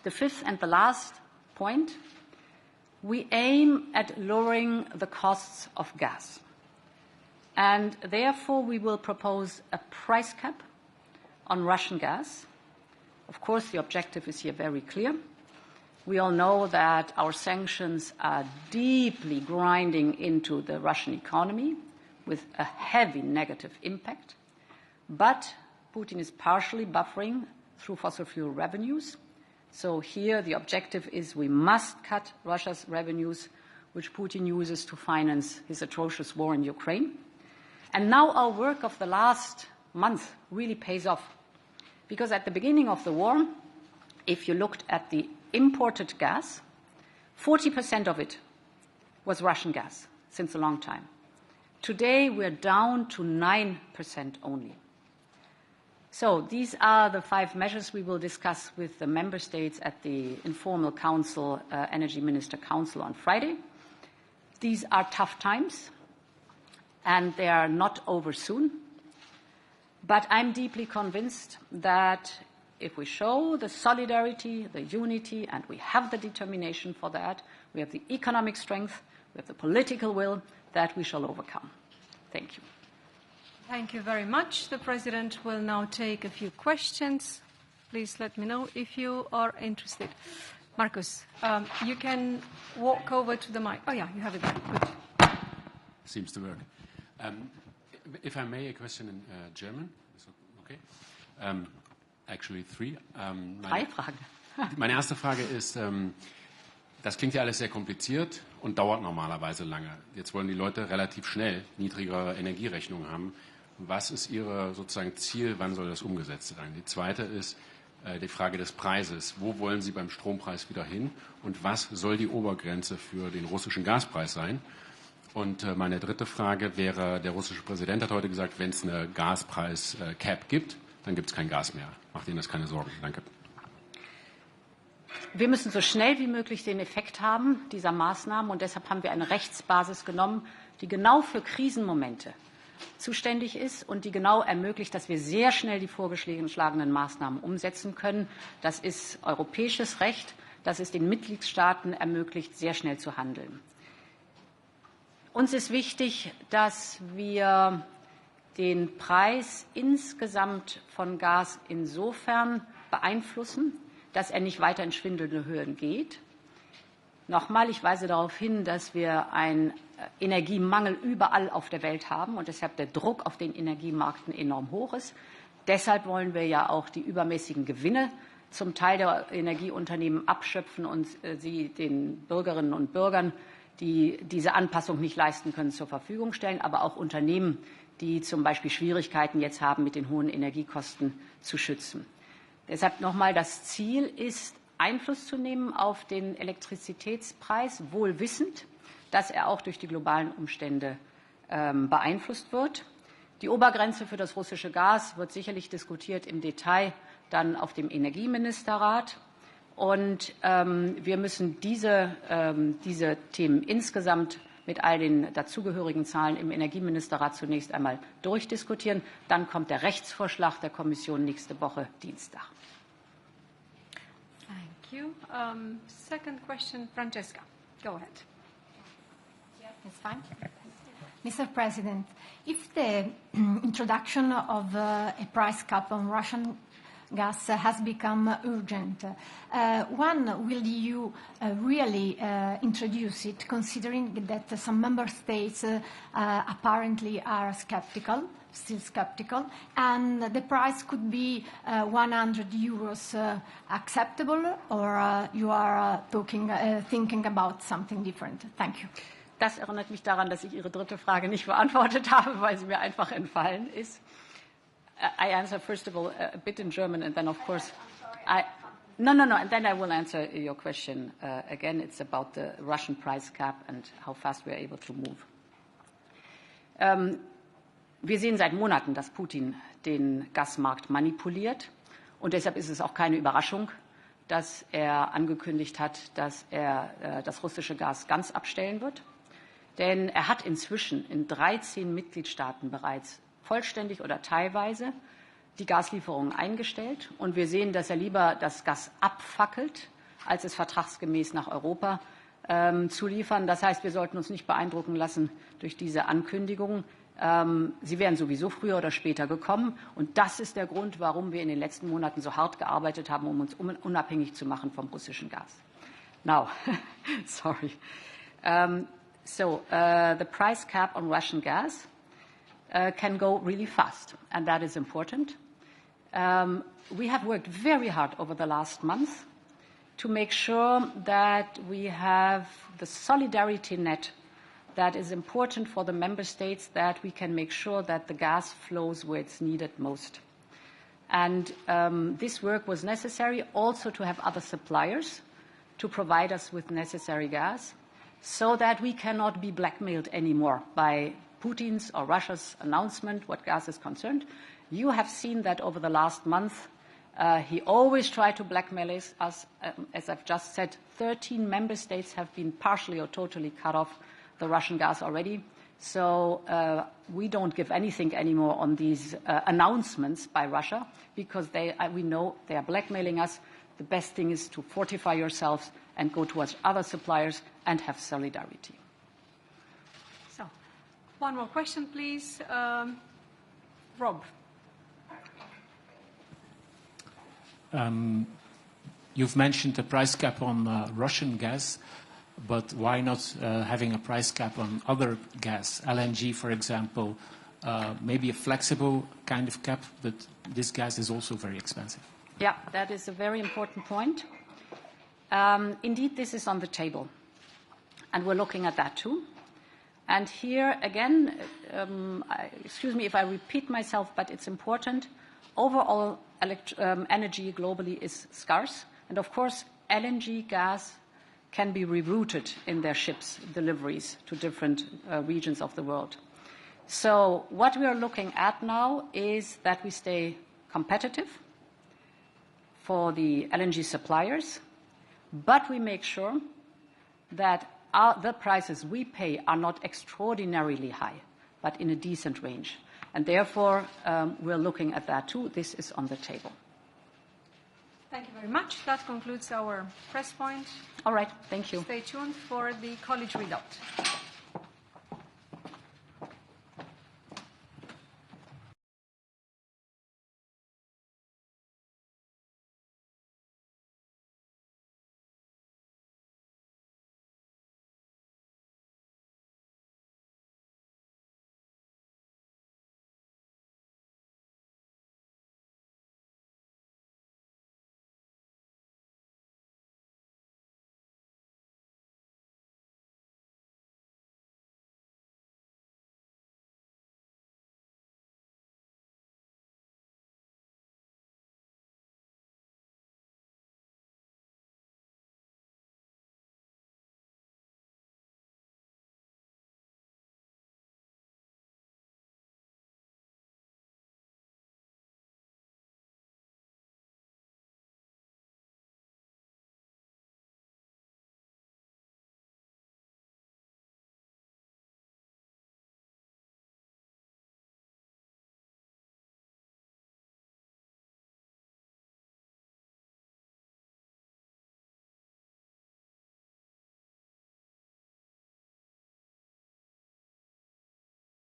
The fifth and the last point, we aim at lowering the costs of gas. And therefore, we will propose a price cap on Russian gas. Of course, the objective is here very clear. We all know that our sanctions are deeply grinding into the Russian economy with a heavy negative impact. But Putin is partially buffering through fossil fuel revenues. So here the objective is we must cut Russia's revenues, which Putin uses to finance his atrocious war in Ukraine. And now our work of the last month really pays off. Because at the beginning of the war, if you looked at the imported gas, 40% of it was Russian gas since a long time. Today, we're down to 9% only. So these are the 5 measures we will discuss with the member states at the informal council, Energy Minister Council on Friday. These are tough times, and they are not over soon. But I'm deeply convinced that if we show the solidarity, the unity, and we have the determination for that, we have the economic strength, we have the political will, that we shall overcome. Thank you. Thank you very much. The President will now take a few questions. Please let me know if you are interested. Markus, you can walk over to the mic. Oh, yeah, you have it there. Good. Seems to work. If I may, a question in German. Is okay? Actually, 3. 3 Fragen. Meine erste Frage ist, das klingt ja alles sehr kompliziert und dauert normalerweise lange. Jetzt wollen die Leute relativ schnell niedrigere Energierechnungen haben. Was ist Ihr sozusagen Ziel? Wann soll das umgesetzt sein? Die zweite ist die Frage des Preises. Wo wollen Sie beim Strompreis wieder hin? Und was soll die Obergrenze für den russischen Gaspreis sein? Und meine dritte Frage wäre, der russische Präsident hat heute gesagt, wenn es eine Gaspreis-Cap gibt, dann gibt es kein Gas mehr. Macht Ihnen das keine Sorgen? Danke. Wir müssen so schnell wie möglich den Effekt haben dieser Maßnahmen. Und deshalb haben wir eine Rechtsbasis genommen, die genau für Krisenmomente zuständig ist und die genau ermöglicht, dass wir sehr schnell die vorgeschlagenen Maßnahmen umsetzen können. Das ist europäisches Recht, das es den Mitgliedstaaten ermöglicht, sehr schnell zu handeln. Uns ist wichtig, dass wir den Preis insgesamt von Gas insofern beeinflussen, dass er nicht weiter in schwindelnde Höhen geht. Nochmal, ich weise darauf hin, dass wir einen Energiemangel überall auf der Welt haben und deshalb der Druck auf den Energiemärkten enorm hoch ist. Deshalb wollen wir ja auch die übermäßigen Gewinne zum Teil der Energieunternehmen abschöpfen und sie den Bürgerinnen und Bürgern, die diese Anpassung nicht leisten können, zur Verfügung stellen, aber auch Unternehmen, die zum Beispiel Schwierigkeiten jetzt haben, mit den hohen Energiekosten zu schützen. Deshalb nochmal, das Ziel ist, Einfluss zu nehmen auf den Elektrizitätspreis, wohl wissend, dass er auch durch die globalen Umstände beeinflusst wird. Die Obergrenze für das russische Gas wird sicherlich diskutiert im Detail dann auf dem Energieministerrat. Und wir müssen diese Themen insgesamt mit all den dazugehörigen Zahlen im Energieministerrat zunächst einmal durchdiskutieren. Dann kommt der Rechtsvorschlag der Kommission nächste Woche Dienstag. Thank you. Second question, Francesca. Go ahead. It's fine. Mr. President, if the introduction of a price cap on Russian gas has become urgent, when will you really introduce it, considering that some member states apparently are still skeptical, and the price could be 100 euros acceptable, or you are thinking about something different? Thank you. Das erinnert mich daran, dass ich Ihre dritte Frage nicht beantwortet habe, weil sie mir einfach entfallen ist. I answer first of all a bit in German, and then of course no, and then I will answer your question again. It's about the Russian price cap and how fast we are able to move. Wir sehen seit Monaten, dass Putin den Gasmarkt manipuliert, und deshalb ist es auch keine Überraschung, dass er angekündigt hat, dass er das russische Gas ganz abstellen wird. Denn er hat inzwischen in 13 Mitgliedstaaten bereits vollständig oder teilweise die Gaslieferungen eingestellt. Und wir sehen, dass er lieber das Gas abfackelt, als es vertragsgemäß nach Europa zu liefern. Das heißt, wir sollten uns nicht beeindrucken lassen durch diese Ankündigungen. Sie wären sowieso früher oder später gekommen. Und das ist der Grund, warum wir in den letzten Monaten so hart gearbeitet haben, um uns unabhängig zu machen vom russischen Gas. Now, sorry. The price cap on Russian gas can go really fast, and that is important. We have worked very hard over the last month to make sure that we have the solidarity net that is important for the member states, that we can make sure that the gas flows where it's needed most. And this work was necessary also to have other suppliers to provide us with necessary gas, so that we cannot be blackmailed anymore by Putin's or Russia's announcement what gas is concerned. You have seen that over the last month. He always tried to blackmail us. As I've just said, 13 member states have been partially or totally cut off the Russian gas already. So we don't give anything anymore on these announcements by Russia, because we know they are blackmailing us. The best thing is to fortify yourselves and go towards other suppliers and have solidarity. So, one more question, please. Rob. You've mentioned a price cap on Russian gas, but why not having a price cap on other gas? LNG, for example, maybe a flexible kind of cap, but this gas is also very expensive. Yeah, that is a very important point. Indeed, this is on the table, and we're looking at that too. And here, again, excuse me if I repeat myself, but it's important. Overall, energy globally is scarce. And of course, LNG gas can be rerouted in their ships' deliveries to different regions of the world. So what we are looking at now is that we stay competitive for the LNG suppliers, but we make sure that the prices we pay are not extraordinarily high, but in a decent range. And therefore, we're looking at that too. This is on the table. Thank you very much. That concludes our press point. All right. Thank you. Stay tuned for the college readout.